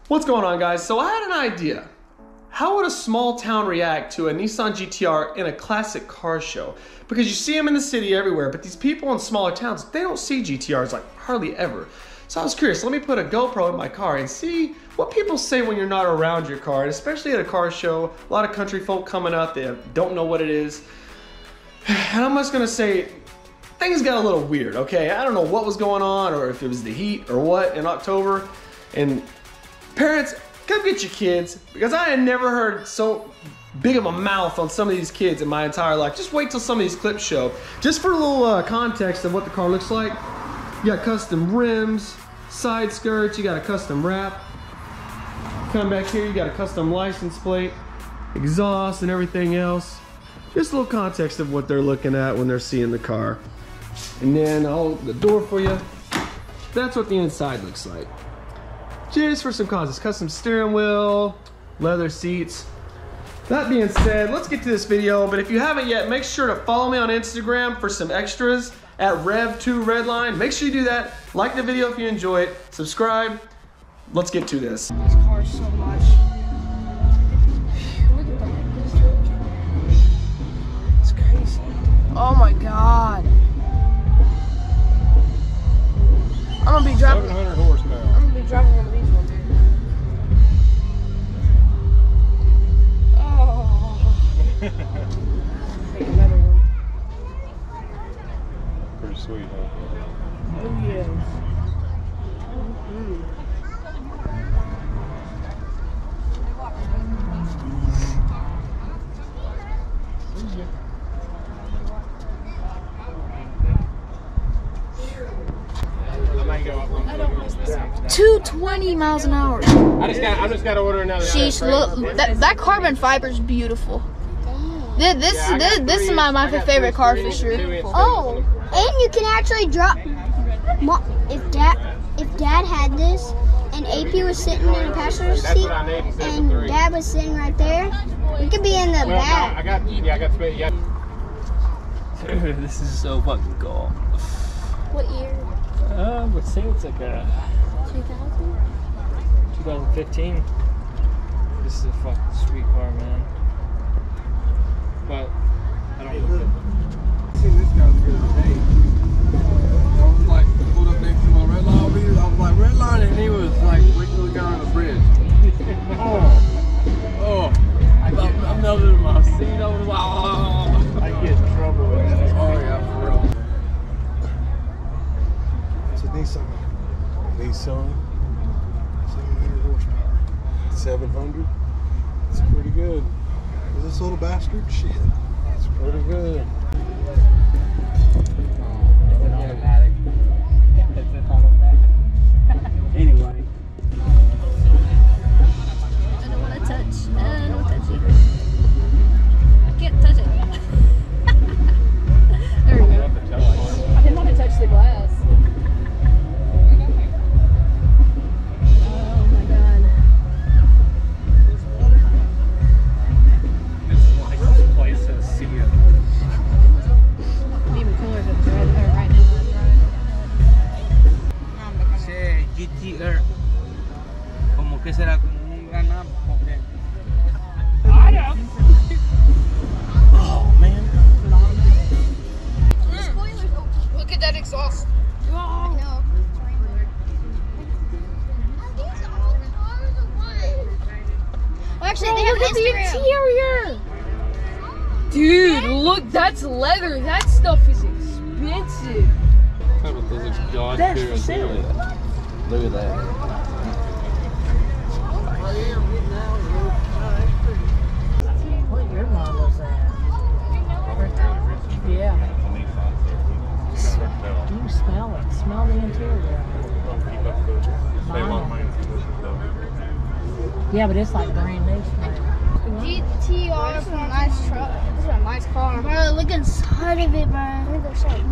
What's going on, guys? So I had an idea. How would a small town react to a Nissan Gtr in a classic car show? Because you see them in the city everywhere, but these people in smaller towns, they don't see GTRs like hardly ever. So I was curious, let me put a GoPro in my car and see what people say when you're not around your car, and especially at a car show. A lot of country folk coming up, they don't know what it is. And I'm just gonna say, things got a little weird, okay? I don't know what was going on, or if it was the heat or what in October. And parents, come get your kids, because I had never heard so big of a mouth on some of these kids in my entire life. Just wait till some of these clips show. Just for a little context of what the car looks like, you got custom rims, side skirts, you got a custom wrap. Come back here, you got a custom license plate, exhaust and everything else. Just a little context of what they're looking at when they're seeing the car. And then I'll open the door for you. That's what the inside looks like. Just for some causes, custom steering wheel, leather seats. That being said, let's get to this video, but if you haven't yet, make sure to follow me on Instagram for some extras at Rev2Redline. Make sure you do that. Like the video if you enjoy it. Subscribe. Let's get to this. This car is so much. Look at that. It's crazy. Oh my god. I'm gonna be driving 700 horsepower. I'm gonna be driving one of these one day. Oh. Take another one. Pretty sweet, huh? Oh yes. I don't miss this. 220 miles an hour. I just got to order another. Sheesh, look, that carbon fiber is beautiful. This is my favorite car for sure. Oh, and you can actually drop. If Dad had this, and AP was sitting in the passenger seat, and Dad was sitting right there, we could be in the back. I got space. Yeah. This is so fucking cool. What year? I would say it's like a 2015. This is a fucking sweet car, man. But I don't know. I seen this guy the other day. I was like, pulled up next to my red line reader. I was like, red line, and he was like, waiting till the guy on the bridge. Oh. I'm melting in my seat. I was like, oh. I get in trouble with that. Oh yeah, for real. It's a Nissan. 700 horsepower. 700. It's pretty good. Is this little bastard? Shit. It's pretty good. It's an automatic. It's an automatic. Anyway. I don't want to touch. I don't want to touch it. I can't touch it. There we go. I didn't want to touch the glass. Oh my god. It's like this place has see it. Even cooler than right now when I drive. Ese Gtr como que será como un ganado porque Oh man. Look at that exhaust. I know. Well, actually, they have Instagram. Interior. Dude, look, that's leather. That stuff is expensive. That's for sale. Look at that. What your model is that? Yeah. You smell it. Smell the interior. Yeah, but it's like brand new smell. GTR is a nice truck. This is a nice car. Bro, look inside of it, bro.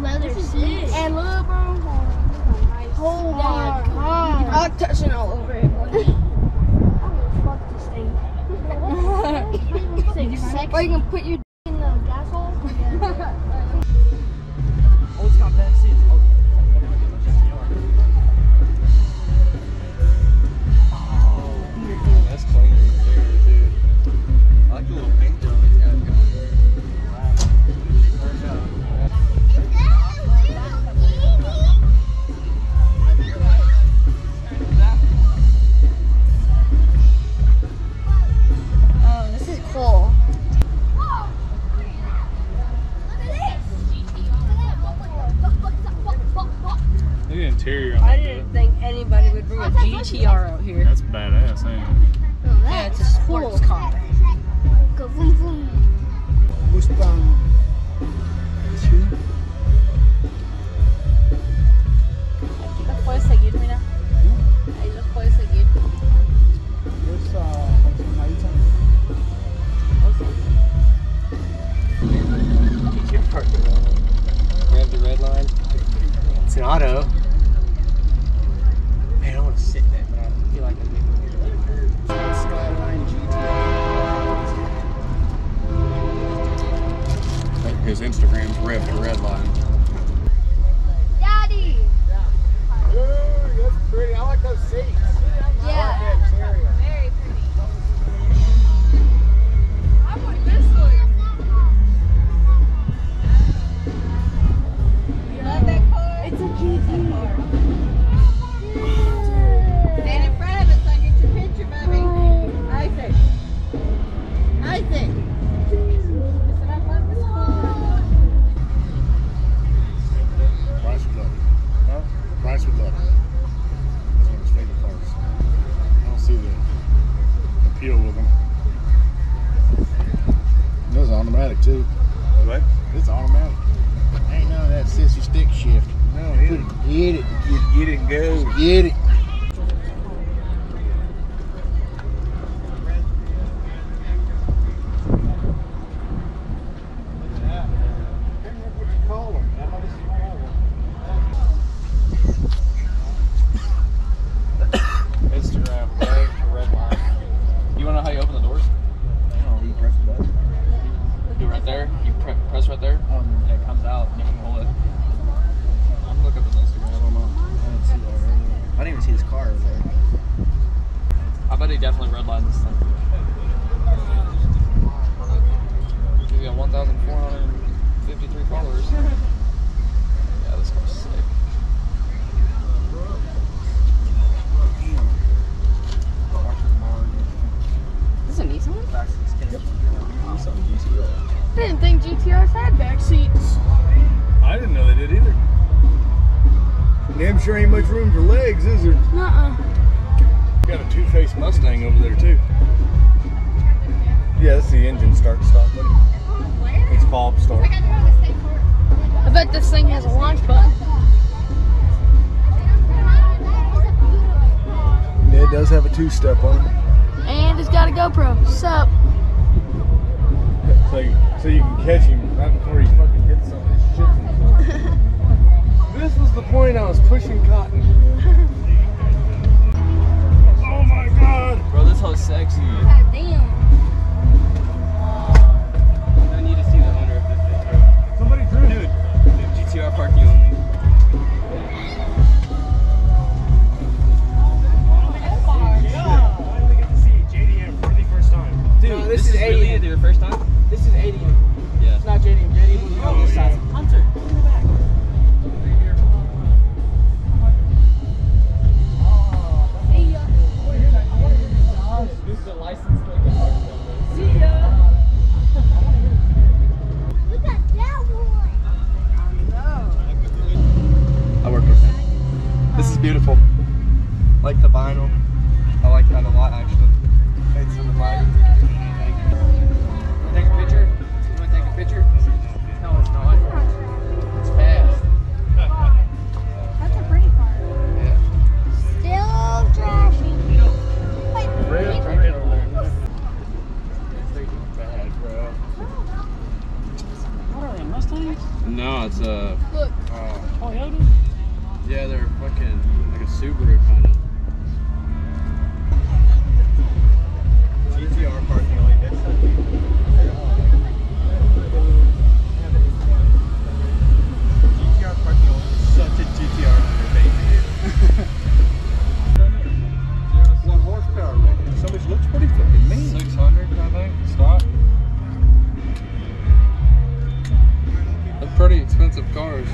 Leather seats. And look, bro. Oh my god. I like touching all over it. Fuck this thing. Or you can put your In the gas hole? Oh, it's got back seats. Oh. GTR out here. That's badass, ain't it? Yeah, it's a sports car. Go boom boom. Mustang. Aquí los puedes seguir, mira. Ahí los puedes seguir. Grab the red line. It's an auto. Man, I want to sit in it, but I feel like I'm Skyline GTR. His Instagram's Rev to Redline. Daddy. That's pretty. I like those seats. Yeah. Very pretty. I want this one. You love that car? It's a GTR. Stand in front of it so I get your picture, baby. Isaac. Isaac. Listen, I love this car. Bryce would love it. Huh? Bryce would love it. That's one of his favorite cars. I don't see the appeal with them. This is automatic too. What? It's automatic. Ain't none of that sissy stick shift. No, get it. You get it and go. Get it. Instagram, Rev to Redline. You want to know how you open the doors? You press the button. Do it right there. You press right there. And it comes out and you can hold it. I'm gonna look up his Instagram. I don't know. I didn't even see his car over there. I bet he definitely redlined this thing. He's got 1,453 followers. Yeah, this car's sick. This is a Nissan? Nissan Gtr. I didn't think GTRs had back seats. I didn't know they did either. Damn sure ain't much room for legs, is there? Nuh-uh. Got a two-faced Mustang over there too. Yeah, that's the engine start stop button. It's fob start. I bet this thing has a launch button. Yeah, it does have a two-step on it. And it's got a GoPro. Sup? So you can catch him right before he fucking hits something. Shits himself. This was the point I was pushing cotton. Oh my god! Bro, this hoe's sexy. God damn. I need to see the owner of this video. Somebody drew. Dude, GTR parking only. Finally get to see JDM for the first time. Dude, no, this is really your first time? This is 80. Yeah. It's not JDM. JDM was on this side. Hunter. This is the license plate. See ya. Look at that one. I work with him. This is beautiful. Like the vinyl. I like that a lot actually. It's in the vibe. Take a picture. You want to take a picture? No, it's not. It's fast. That's a pretty car. Yeah. Still trashy. Wait, Right over there. Bad, bro. What are they, Mustangs? No, it's a. Look. Toyota? Yeah, they're fucking like a Subaru kind of. GTR parking only. GTR parking only. Such a GTR underbase. 1 horsepower rating. So which looks pretty fucking mean. 600, I think. Stock. They're pretty expensive cars.